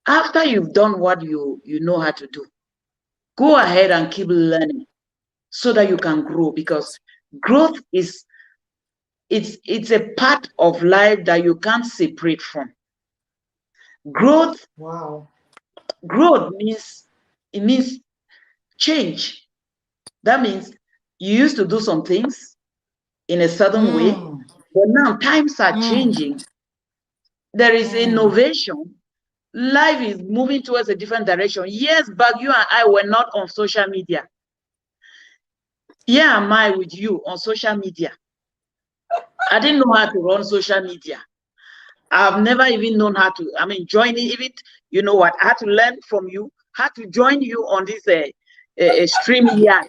after you've done what you know how to do, go ahead and keep learning so that you can grow, because growth is it's a part of life that you can't separate from. Growth means change. That means you used to do some things in a certain way, but now times are changing. There is innovation. Life is moving towards a different direction. Years back, you and I were not on social media. Here am I with you on social media. I didn't know how to run social media. I've never even known how to, joining, even, you know what, I had to learn from you, how to join you on this stream here.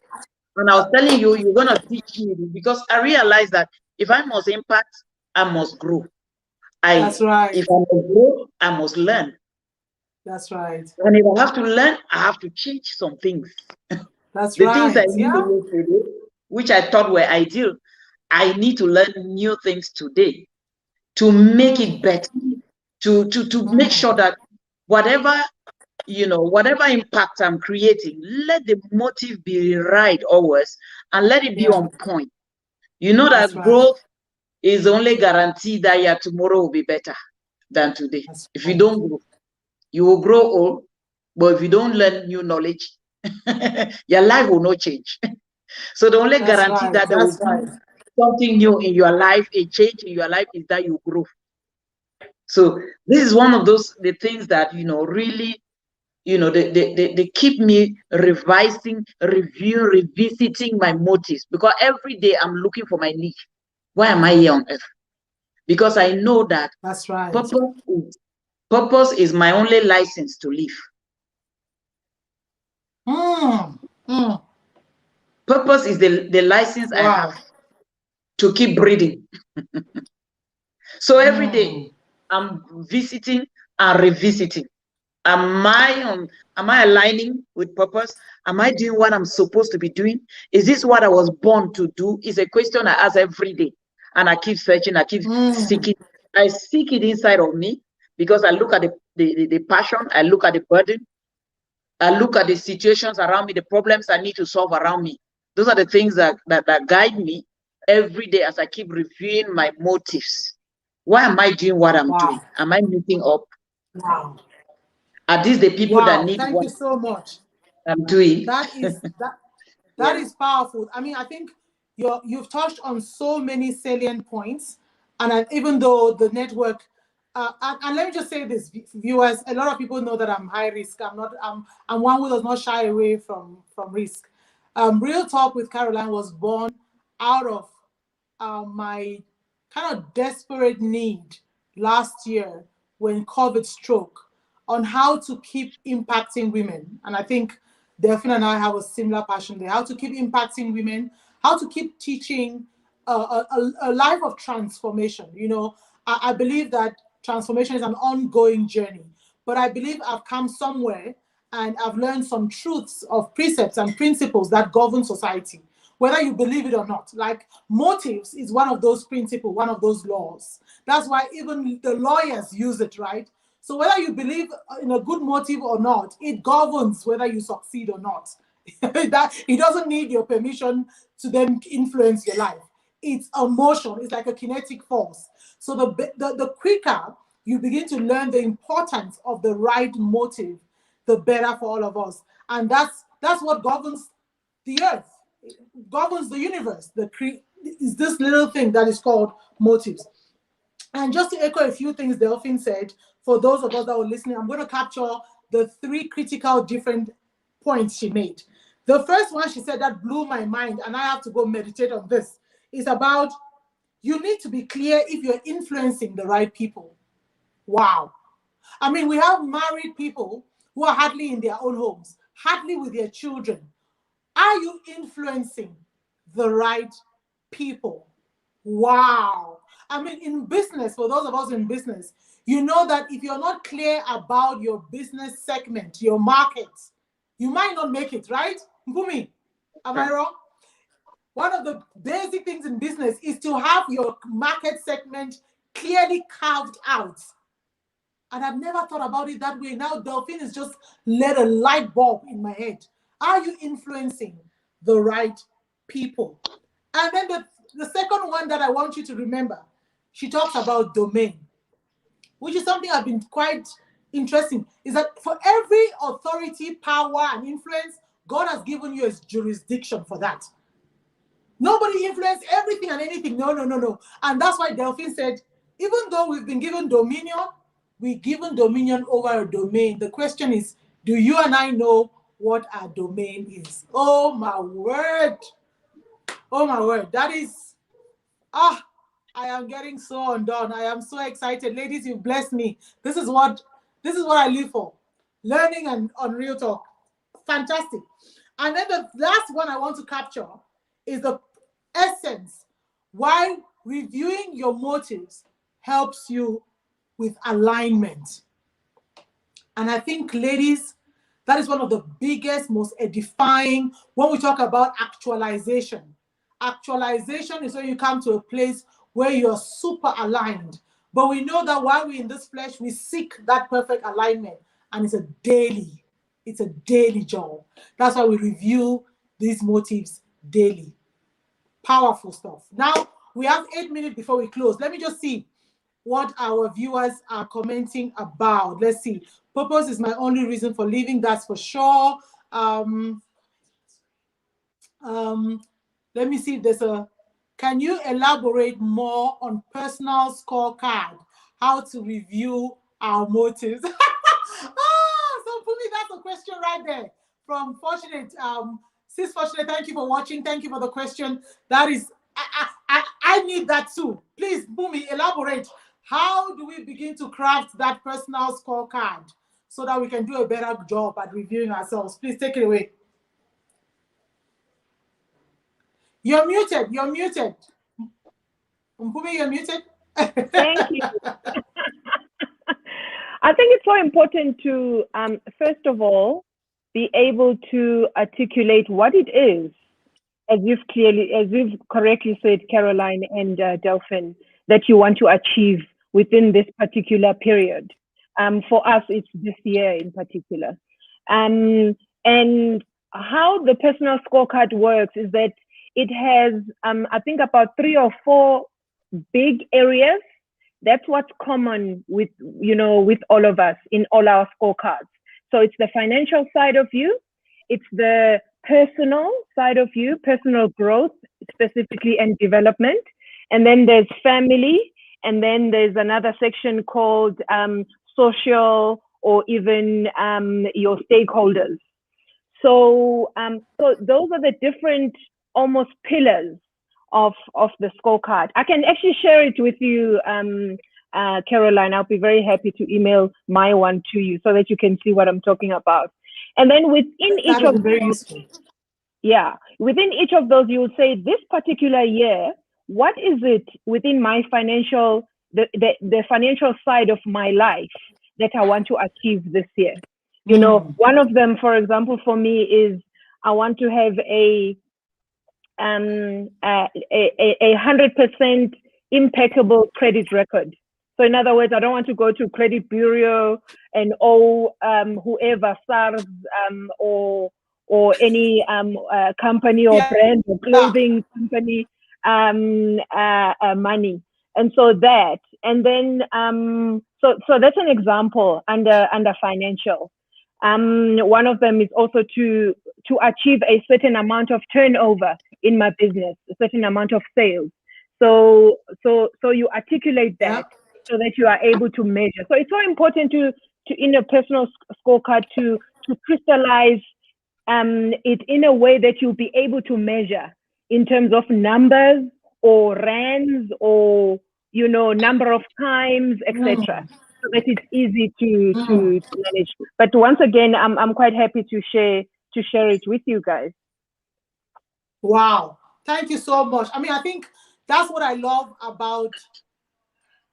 And I was telling you, you're going to teach me, because I realized that if I must impact, I must grow. That's right. If I must grow, I must learn. That's right. And if I have to learn, I have to change some things. That's the things I knew yesterday, which I thought were ideal, I need to learn new things today to make it better, to make sure that whatever impact I'm creating, let the motive be right always, and let it be on point. You know that growth is only guaranteed that your tomorrow will be better than today. If you don't grow, you will grow old, but if you don't learn new knowledge, your life will not change. So the only guarantee that there will be something new in your life, a change in your life, is that you grow. So this is one of the things that, really, they keep me revising, revisiting my motives, because every day I'm looking for my niche. Why am I here on earth? Because I know that purpose is my only license to live. Purpose is the license I have to keep breathing. So every day I'm visiting and revisiting. Am I aligning with purpose? Am I doing what I'm supposed to be doing? Is this what I was born to do? Is a question I ask every day. And I keep searching, I keep seeking. I seek it inside of me, because I look at the passion, I look at the burden, I look at the situations around me, the problems I need to solve around me. Those are the things that guide me every day as I keep reviewing my motives. Why am I doing what I'm doing? Am I meeting up? Wow. Are these the people that need Thank what you so much. I'm doing? That is powerful. I mean, I think you've touched on so many salient points, and even though the network, and let me just say this, viewers, a lot of people know that I'm high risk. I'm one who does not shy away from risk. Real Talk with Caroline was born out of my kind of desperate need last year when COVID struck on how to keep impacting women. And I think Delphine and I have a similar passion there, how to keep impacting women, how to keep teaching a life of transformation. You know, I believe that transformation is an ongoing journey, but I believe I've come somewhere and I've learned some truths of precepts and principles that govern society, whether you believe it or not. Like motives is one of those principles, one of those laws. That's why even the lawyers use it, right? So whether you believe in a good motive or not, it governs whether you succeed or not. That it doesn't need your permission to then influence your life. It's a motion. It's like a kinetic force. So the quicker you begin to learn the importance of the right motive, the better for all of us. And that's what governs the earth, it governs the universe. Is this little thing that is called motives. And just to echo a few things Delphine said, for those of us that were listening, I'm going to capture the 3 critical different points she made. The first one she said that blew my mind, and I have to go meditate on this, is about you need to be clear if you're influencing the right people. Wow. I mean, we have married people who are hardly in their own homes, hardly with their children. Are you influencing the right people? Wow. I mean, in business, for those of us in business, you know that if you're not clear about your business segment, your market, you might not make it, right? Mpume, am I wrong? One of the basic things in business is to have your market segment clearly carved out. And I've never thought about it that way. Now Delphine has just lit a light bulb in my head. Are you influencing the right people? And then the second one that I want you to remember, she talks about domain, which is something I've been quite interesting, is that for every authority, power, and influence, God has given you a jurisdiction for that. Nobody influences everything and anything. No. And that's why Delphine said, even though we've been given dominion, we're given dominion over a domain. The question is, do you and I know what our domain is? Oh my word. Oh my word. That is, I am getting so undone. I am so excited. Ladies, you've blessed me. This is what I live for. Learning and on Real Talk. Fantastic. And then the last one I want to capture is the essence why reviewing your motives helps you with alignment. And I think, ladies, that is one of the biggest, most edifying when we talk about actualization. Actualization is when you come to a place where you're super aligned. But we know that while we're in this flesh, we seek that perfect alignment. And it's a daily job. That's why we review these motives daily. Powerful stuff. Now, we have 8 minutes before we close. Let me just see what our viewers are commenting about. Let's see. Purpose is my only reason for living, that's for sure. Let me see if there's can you elaborate more on personal scorecard, how to review our motives? So for me, that's a question right there from Fortunate. Sis Fortunate, thank you for watching. Thank you for the question. That is, I need that too. Please, Mpume, elaborate. How do we begin to craft that personal scorecard so that we can do a better job at reviewing ourselves? Please take it away. You're muted. Mpume, you're muted. Thank you. I think it's so important to, first of all, be able to articulate what it is, as you've correctly said, Caroline and Delphine, that you want to achieve within this particular period. For us, it's this year in particular. And how the personal scorecard works is that it has, I think, about 3 or 4 big areas. That's what's common with, with all of us in all our scorecards. So it's the financial side of you, it's the personal side of you, personal growth specifically and development, and then there's family, and then there's another section called social, or even your stakeholders. So those are the different almost pillars of the scorecard. I can actually share it with you, Caroline. I'll be very happy to email my one to you so that you can see what I'm talking about. And then within each of those, within each of those, you will say, this particular year, what is it within my financial, the financial side of my life that I want to achieve this year? One of them, for example, for me is I want to have a 100% impeccable credit record. So in other words, I don't want to go to credit bureau and owe whoever, SARS or any company or brand or clothing company money. And so that, and then so that's an example under financial. One of them is also to achieve a certain amount of turnover in my business, a certain amount of sales. So you articulate that so that you are able to measure. So it's so important to in a personal scorecard to crystallize it in a way that you'll be able to measure in terms of numbers or rands or number of times, etc. So that it's easy to manage. But once again, I'm quite happy to share it with you guys. Wow, thank you so much. I mean, I think that's what I love about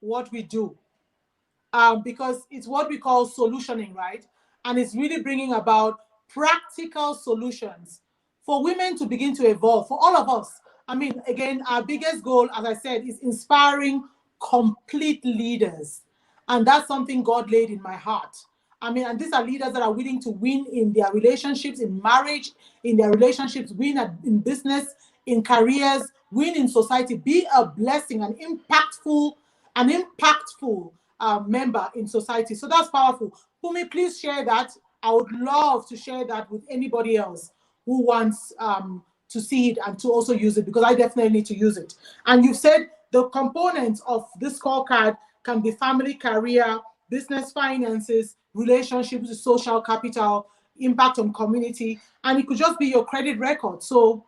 what we do, because it's what we call solutioning, right? And it's really bringing about practical solutions for women to begin to evolve, for all of us. I mean, again, our biggest goal, as I said, is inspiring complete leaders. And that's something God laid in my heart. I mean, and these are leaders that are willing to win in their relationships, in marriage, in their relationships, win in business, in careers, win in society, be a blessing, an impactful member in society. So that's powerful. Mpume, please share that. I would love to share that with anybody else who wants to see it and to also use it, because I definitely need to use it. And you've said the components of this scorecard can be family, career, business, finances, relationships, social capital, impact on community, and it could just be your credit record. So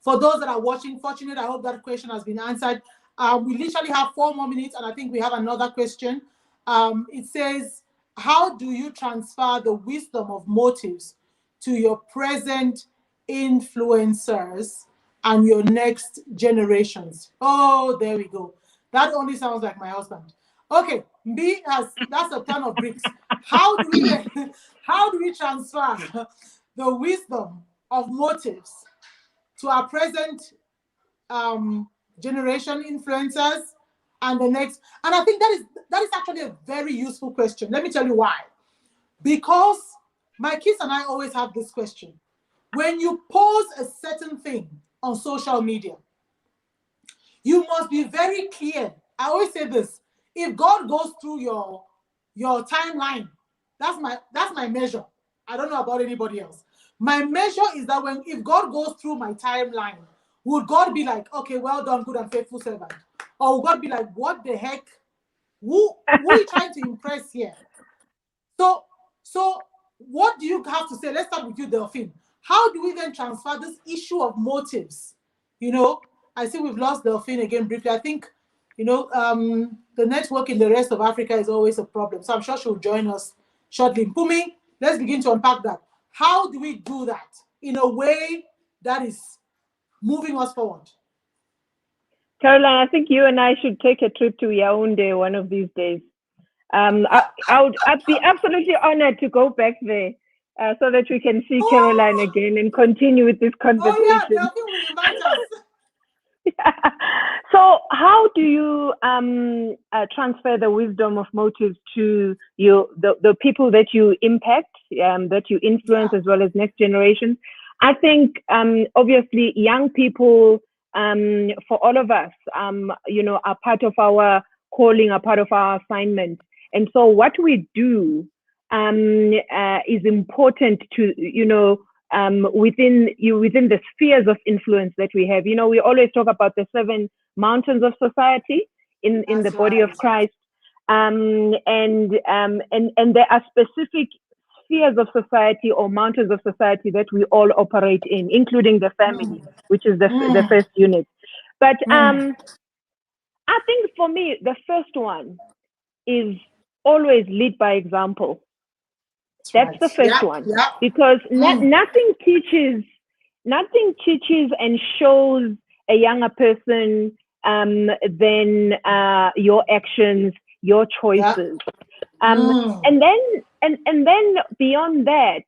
for those that are watching, fortunate, I hope that question has been answered. We literally have 4 more minutes, and I think we have another question. It says, how do you transfer the wisdom of motives to your present influencers and your next generations? Oh, there we go. That only sounds like my husband. Okay, that's a ton of bricks. How do we transfer the wisdom of motives to our present generation influencers and the next? And I think that is actually a very useful question. Let me tell you why. Because my kids and I always have this question. When you post a certain thing on social media, you must be very clear. I always say this: if God goes through your timeline, that's my measure. I don't know about anybody else. My measure is that if God goes through my timeline, would God be like, okay, well done, good and faithful servant? Or would God be like, what the heck? Who are you trying to impress here? So what do you have to say? Let's start with you, Delphine. How do we then transfer this issue of motives? I see we've lost Delphine again briefly. I think, the network in the rest of Africa is always a problem. So I'm sure she'll join us shortly. Mpume, let's begin to unpack that. How do we do that in a way that is moving us forward? Caroline, I think you and I should take a trip to Yaoundé one of these days. I'd be absolutely honored to go back there so that we can see Caroline again and continue with this conversation. Oh yeah, Delphine will invite us. So how do you transfer the wisdom of motives to the people that you impact, that you influence, as well as next generation? I think obviously young people, for all of us, are part of our calling, are part of our assignment. And so what we do is important to, within the spheres of influence that we have. We always talk about the 7 mountains of society in the body of Christ, and there are specific spheres of society or mountains of society that we all operate in, including the family, which is the first unit. But I think for me, the first one is always lead by example. That's the first one, because nothing teaches and shows a younger person than your actions, your choices, and then beyond that,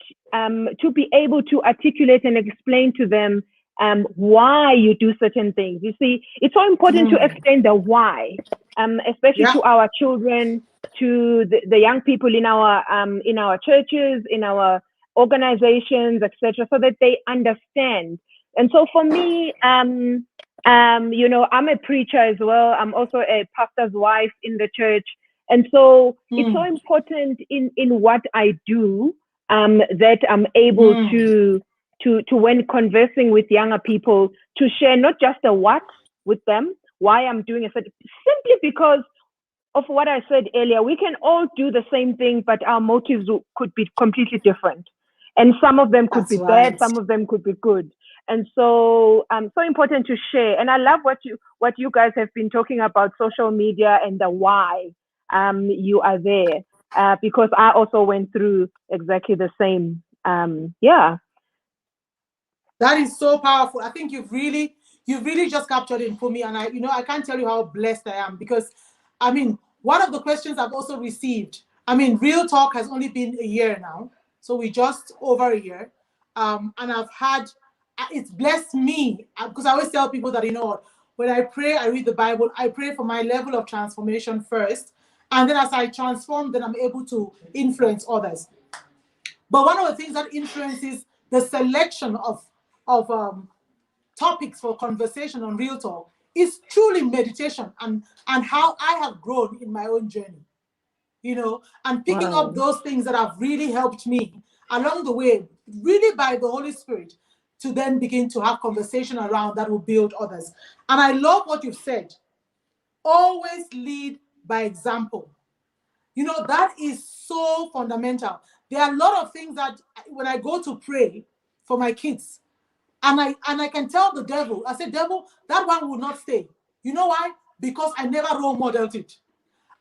to be able to articulate and explain to them why you do certain things. You see, it's so important to explain the why, especially to our children, to the young people in our churches, in our organizations, etc., so that they understand. And so for me, I'm a preacher as well. I'm also a pastor's wife in the church. And so it's so important in what I do, that I'm able to when conversing with younger people, to share not just the what with them, why I'm doing it, simply because of what I said earlier. We can all do the same thing, but our motives could be completely different. And some of them could be bad, some of them could be good. And so so important to share. And I love what you guys have been talking about, social media and the why you are there, because I also went through exactly the same. That is so powerful. I think you've really just captured it for me. And I can't tell you how blessed I am, because one of the questions I've also received, Real Talk has only been a year now. So we just over a year. And it's blessed me, because I always tell people that, when I pray, I read the Bible, I pray for my level of transformation first. And then as I transform, then I'm able to influence others. But one of the things that influences the selection of topics for conversation on Real Talk is truly meditation and how I have grown in my own journey, and picking up those things that have really helped me along the way, really by the Holy Spirit, to then begin to have conversation around that will build others. And I love what you've said. Always lead by example. That is so fundamental. There are a lot of things that when I go to pray for my kids, and I can tell the devil, I say, devil, that one will not stay. You know why? Because I never role modeled it.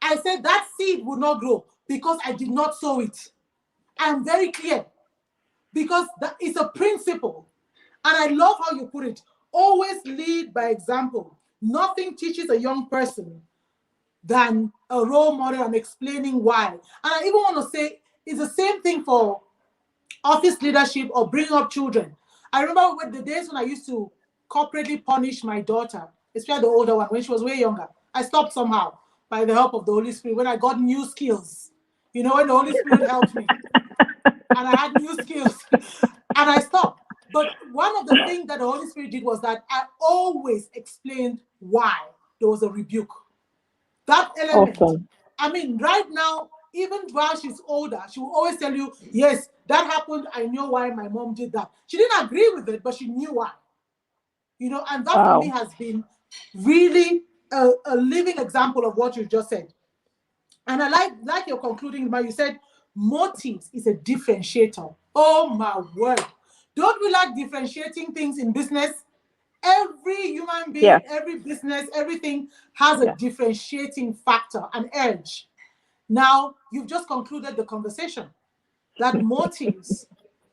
I said that seed will not grow because I did not sow it. I am very clear, because that is a principle. And I love how you put it. Always lead by example. Nothing teaches a young person than a role model and explaining why. And I even want to say it's the same thing for office leadership or bringing up children. I remember the days when I used to corporately punish my daughter, especially the older one, when she was way younger. I stopped somehow by the help of the Holy Spirit when I got new skills. When the Holy Spirit helped me and I had new skills and I stopped. But one of the things that the Holy Spirit did was that I always explained why there was a rebuke. That element. Awesome. Right now, even while she's older, she will always tell you, yes, that happened. I know why my mom did that. She didn't agree with it, but she knew why. And that for me has been really a living example of what you just said. And I like your concluding remark. You said motives is a differentiator. Oh my word. Don't we like differentiating things in business? Every human being, every business, everything has a differentiating factor, an edge. Now, you've just concluded the conversation that motives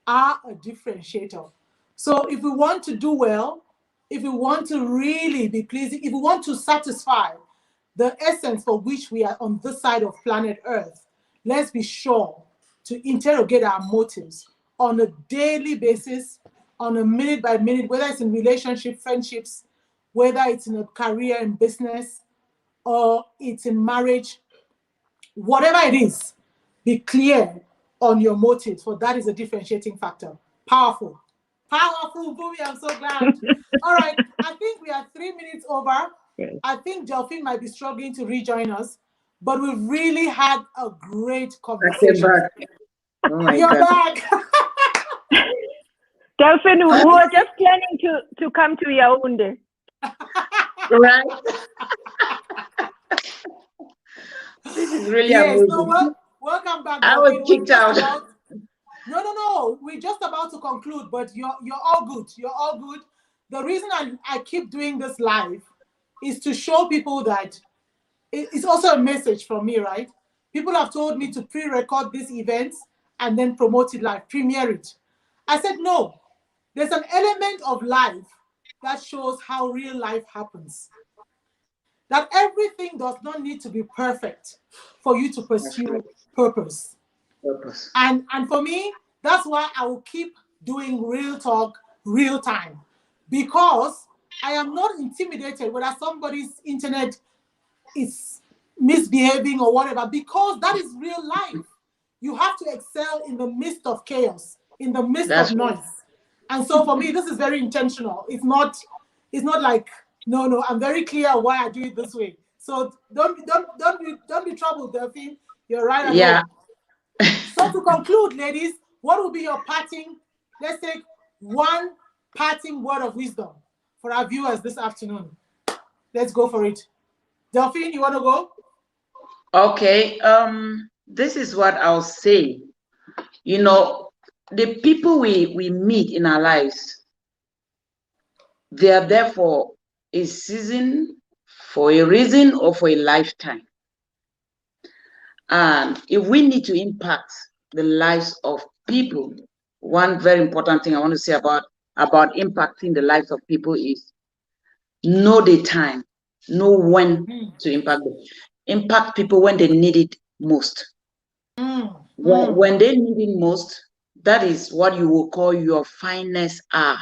are a differentiator. So if we want to do well, if we want to really be pleasing, if we want to satisfy the essence for which we are on this side of planet Earth, let's be sure to interrogate our motives on a daily basis, on a minute by minute, whether it's in relationship, friendships, whether it's in a career in business or it's in marriage, whatever it is, be clear on your motives, for that is a differentiating factor. Powerful. Powerful, Mpume. I'm so glad. All right. I think we are 3 minutes over. Yes. I think Delphine might be struggling to rejoin us, but we've really had a great conversation. Oh my You're God. back. Delphine, we were just planning to come to Yaoundé. Right? This is really Yes, amazing. no, welcome back, I was Delphine. kicked out. No. We're just about to conclude, but you're all good. You're all good. The reason I keep doing this live is to show people that it's also a message from me, right? People have told me to pre-record these events and then promote it live, premiere it. I said, no, there's an element of life that shows how real life happens. That everything does not need to be perfect for you to pursue purpose. And for me, that's why I will keep doing real talk, real time, because I am not intimidated whether somebody's internet is misbehaving or whatever, because that is real life. You have to excel in the midst of chaos, in the midst of noise. And so for me, this is very intentional. It's not like, no, I'm very clear why I do it this way. So don't be troubled, Delphine. You're right. Yeah. So to conclude, ladies, what will be your parting? Let's take one parting word of wisdom for our viewers this afternoon. Let's go for it. Delphine, you want to go? Okay. This is what I'll say. You know, the people we meet in our lives, they are there for a season, for a reason, or for a lifetime. And if we need to impact the lives of people, one very important thing I want to say about impacting the lives of people is know the time, know when to impact them. Impact people when they need it most. When they need it most, that is what you will call your finest hour.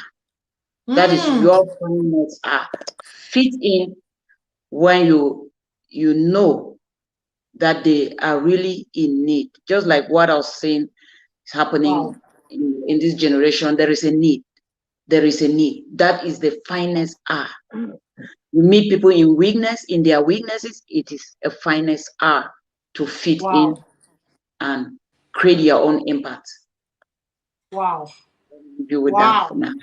That is your finest hour. Fit in when you know that they are really in need. Just like what I was saying is happening in this generation, there is a need. There is a need. That is the finest hour. You meet people in their weaknesses, it is a finest hour to fit in and create your own impact. Wow. Do with that for now.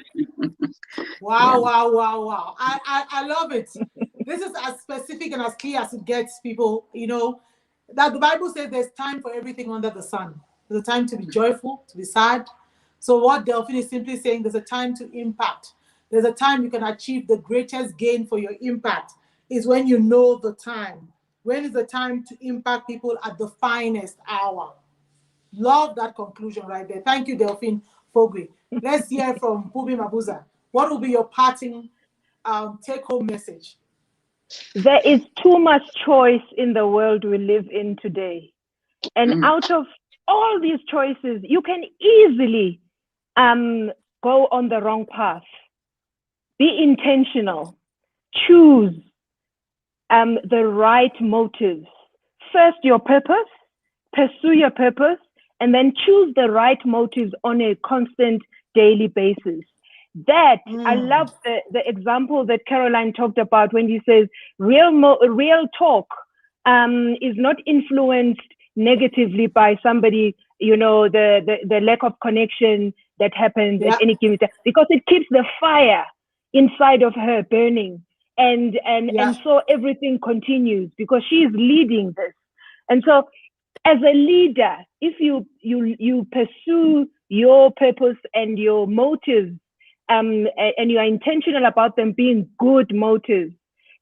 Wow. I love it. This is as specific and as clear as it gets, people. You know, that the Bible says there's time for everything under the sun. There's a time to be joyful, to be sad. So what Delphine is simply saying, there's a time to impact. There's a time you can achieve the greatest gain for your impact is when you know the time. When is the time to impact people at the finest hour? Love that conclusion right there. Thank you, Delphine Nforgwei. Let's hear from Mpume Mabuza. What will be your parting take-home message? There is too much choice in the world we live in today. And out of all these choices, you can easily go on the wrong path. Be intentional. Choose the right motives. First, your purpose. Pursue your purpose. And then choose the right motives on a constant daily basis. That, I love the example that Caroline talked about when he says real talk is not influenced negatively by somebody, you know, the lack of connection that happens at any given time, because it keeps the fire inside of her burning. And so everything continues because she is leading this. And so as a leader, if you pursue your purpose and your motives, and you are intentional about them being good motives,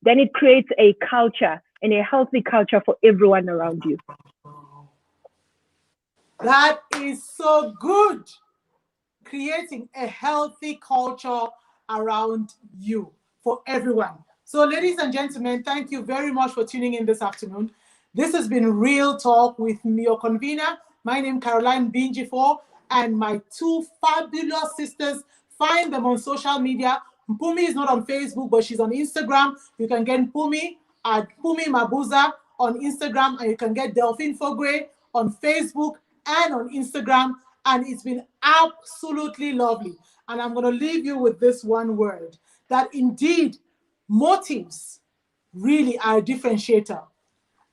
then it creates a culture and a healthy culture for everyone around you. That is so good. Creating a healthy culture around you for everyone. So, ladies and gentlemen, thank you very much for tuning in this afternoon. This has been Real Talk with me, your convener. My name is Caroline Binji4, and my two fabulous sisters. Find them on social media. Mpume is not on Facebook, but she's on Instagram. You can get Mpume at Mpume Mabuza on Instagram, and you can get Delphine Nforgwei on Facebook and on Instagram. And it's been absolutely lovely. And I'm going to leave you with this one word, that indeed motives really are a differentiator.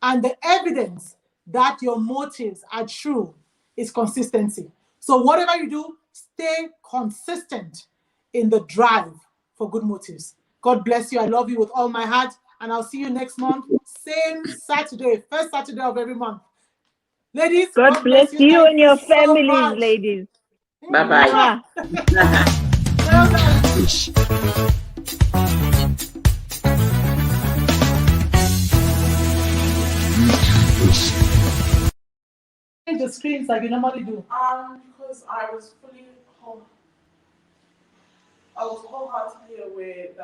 And the evidence that your motives are true is consistency. So whatever you do, stay consistent in the drive for good motives. God bless you. I love you with all my heart. And I'll see you next month, same Saturday, first Saturday of every month. Ladies, God bless you Thank and your so families, much. ladies. Bye-bye. Well done. Change the screens like you normally do. Because I was wholeheartedly aware that